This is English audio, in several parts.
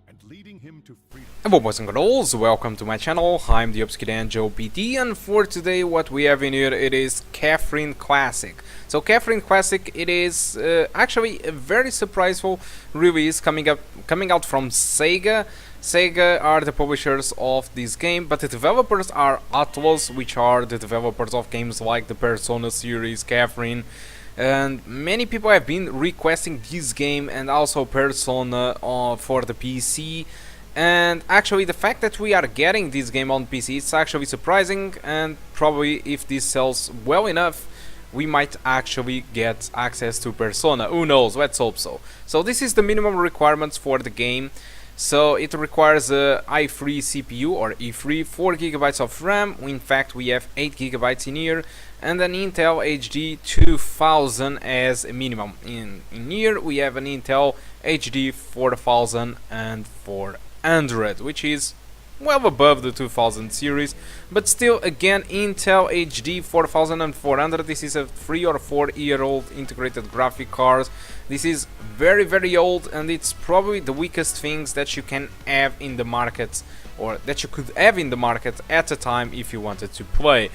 and leading him to freedom. Hello boys and girls, welcome to my channel. I'm the Obscure Angel PT, and for today what we have in here, it is Catherine Classic. So Catherine Classic, it is actually a very surpriseful release coming out from Sega. Sega are the publishers of this game, but the developers are Atlus, which are the developers of games like the Persona series, Catherine. And many people have been requesting this game and also Persona for the PC. And actually the fact that we are getting this game on PC is actually surprising, and probably if this sells well enough we might actually get access to Persona. Who knows, let's hope so. So this is the minimum requirements for the game. So it requires a i3 CPU or E3, 4GB of RAM. In fact, we have 8GB in here, and an Intel HD 2000 as a minimum. In here we have an Intel HD 4400, which is well above the 2000 series, but still, again, Intel HD 4400. This is a 3 or 4 year old integrated graphic card. This is very old, and it's probably the weakest things that you can have in the market, or that you could have in the market at the time if you wanted to play.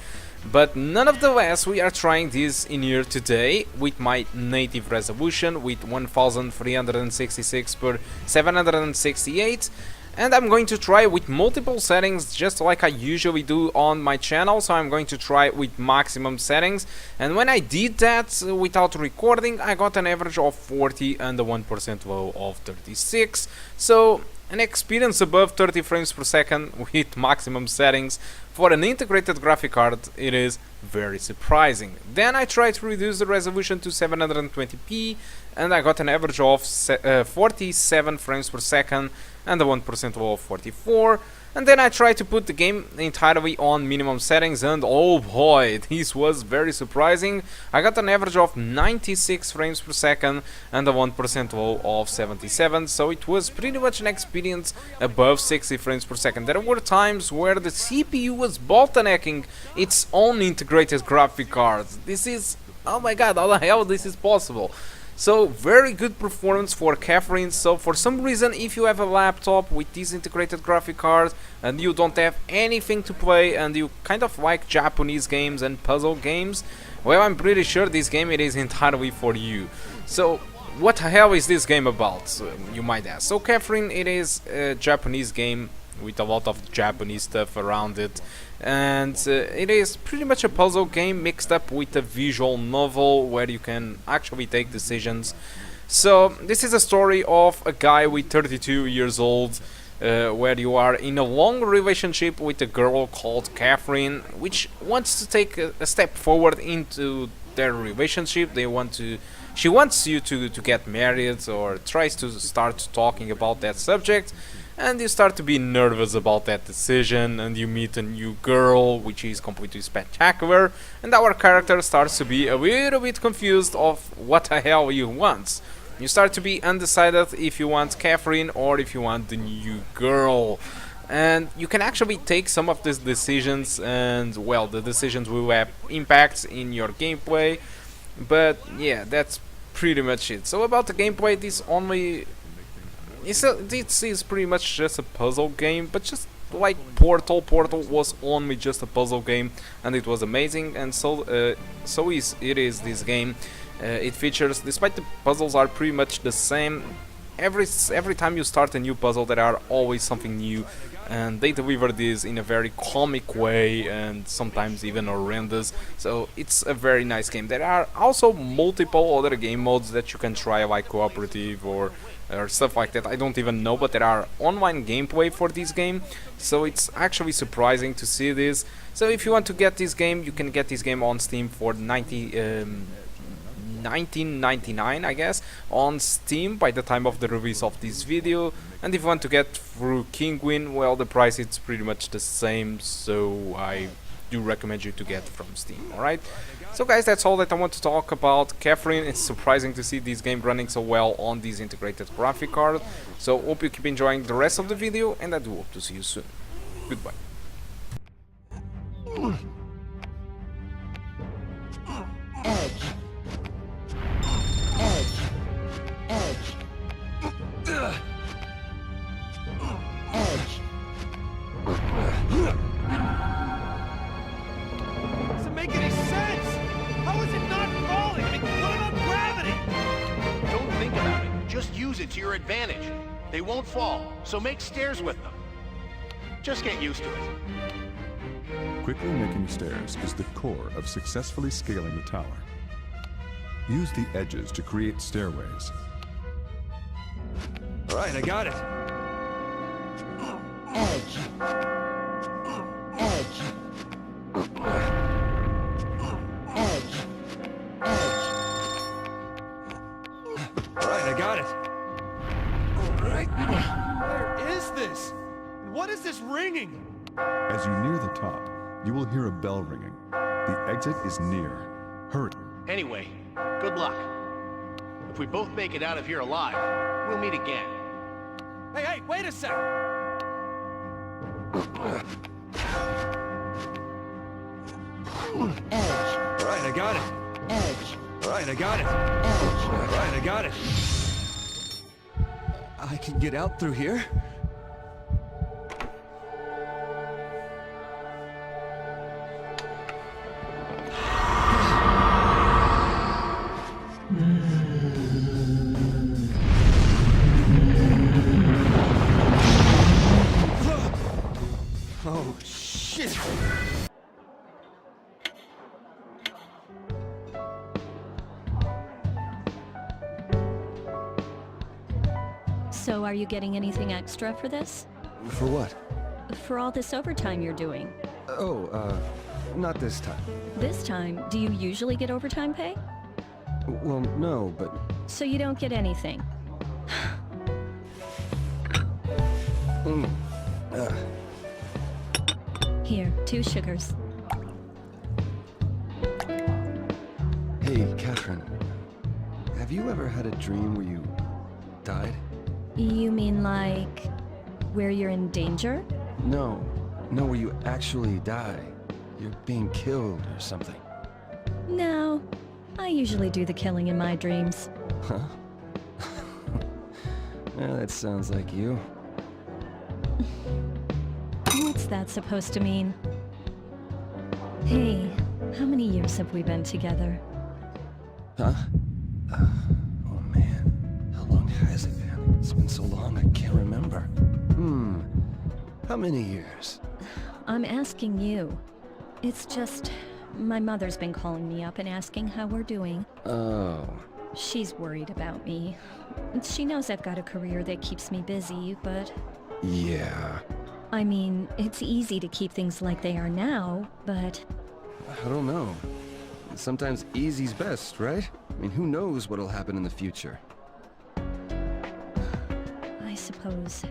But nonetheless, we are trying this in here today with my native resolution with 1366 per 768. And I'm going to try with multiple settings, just like I usually do on my channel. So I'm going to try with maximum settings, and when I did that without recording, I got an average of 40 and a 1% low of 36. So an experience above 30 frames per second with maximum settings for an integrated graphic card, it is very surprising. Then I tried to reduce the resolution to 720p, and I got an average of 47 frames per second and a 1% low of 44. And then I tried to put the game entirely on minimum settings, and oh boy, this was very surprising. I got an average of 96 frames per second and a 1% low of 77, so it was pretty much an experience above 60 frames per second. There were times where the CPU was bottlenecking its own integrated graphic cards. This is, oh my god, how the hell this is possible? So very good performance for Catherine. So for some reason, if you have a laptop with these integrated graphic cards and you don't have anything to play, and you kind of like Japanese games and puzzle games, well, I'm pretty sure this game, it is entirely for you. So what the hell is this game about, you might ask? So Catherine, it is a Japanese game with a lot of Japanese stuff around it, and it is pretty much a puzzle game mixed up with a visual novel where you can actually take decisions. So this is a story of a guy with 32 years old, where you are in a long relationship with a girl called Catherine, which wants to take a step forward into their relationship. She wants you to get married, or tries to start talking about that subject. And you start to be nervous about that decision, and you meet a new girl, which is completely spectacular, and our character starts to be a little bit confused of what the hell you want. You start to be undecided if you want Catherine or if you want the new girl. And you can actually take some of these decisions, and well, the decisions will have impacts in your gameplay. But yeah, that's pretty much it. So about the gameplay, this is pretty much just a puzzle game, but just like Portal was only just a puzzle game, and it was amazing. And so it is this game. It features, despite the puzzles are pretty much the same, every time you start a new puzzle there are always something new, and they deliver this in a very comic way and sometimes even horrendous. So it's a very nice game. There are also multiple other game modes that you can try, like cooperative or stuff like that. I don't even know, but there are online gameplay for this game, so it's actually surprising to see this. So if you want to get this game, you can get this game on Steam for 19.99, I guess, on Steam by the time of the release of this video. And if you want to get through Kinguin, well, the price is pretty much the same, so I do recommend you to get from Steam. Alright, so guys, that's all that I want to talk about Catherine. It's surprising to see this game running so well on this integrated graphic card. So hope you keep enjoying the rest of the video, and I do hope to see you soon. Goodbye. use it to your advantage. They won't fall, so make stairs with them. Just get used to it. Quickly making stairs is the core of successfully scaling the tower. Use the edges to create stairways. All right, I got it. Edge. Edge. Edge. Edge. All right, I got it. All right. Where is this? And what is this ringing? As you near the top, you will hear a bell ringing. The exit is near. Hurry. Anyway, good luck. If we both make it out of here alive, we'll meet again. Hey, wait a sec! Edge. All right, I got it. Edge. All right, I got it. Edge. All right, I got it. I can get out through here. Oh, shit! So are you getting anything extra for this? For what? For all this overtime you're doing? Oh, not this time. This time, do you usually get overtime pay? Well, no, but... So you don't get anything. Here, 2 sugars. Hey, Catherine. Have you ever had a dream where you died? You mean like where you're in danger? No. No, where you actually die. You're being killed or something. No. I usually do the killing in my dreams. Huh? Well, that sounds like you. What's that supposed to mean? Hey, how many years have we been together? Huh? Oh man, how long has it been? It's been so long I can't remember. How many years? I'm asking you. It's just, my mother's been calling me up and asking how we're doing. Oh. She's worried about me. She knows I've got a career that keeps me busy, but... Yeah. I mean, it's easy to keep things like they are now, but... I don't know. Sometimes easy's best, right? I mean, who knows what'll happen in the future? I suppose.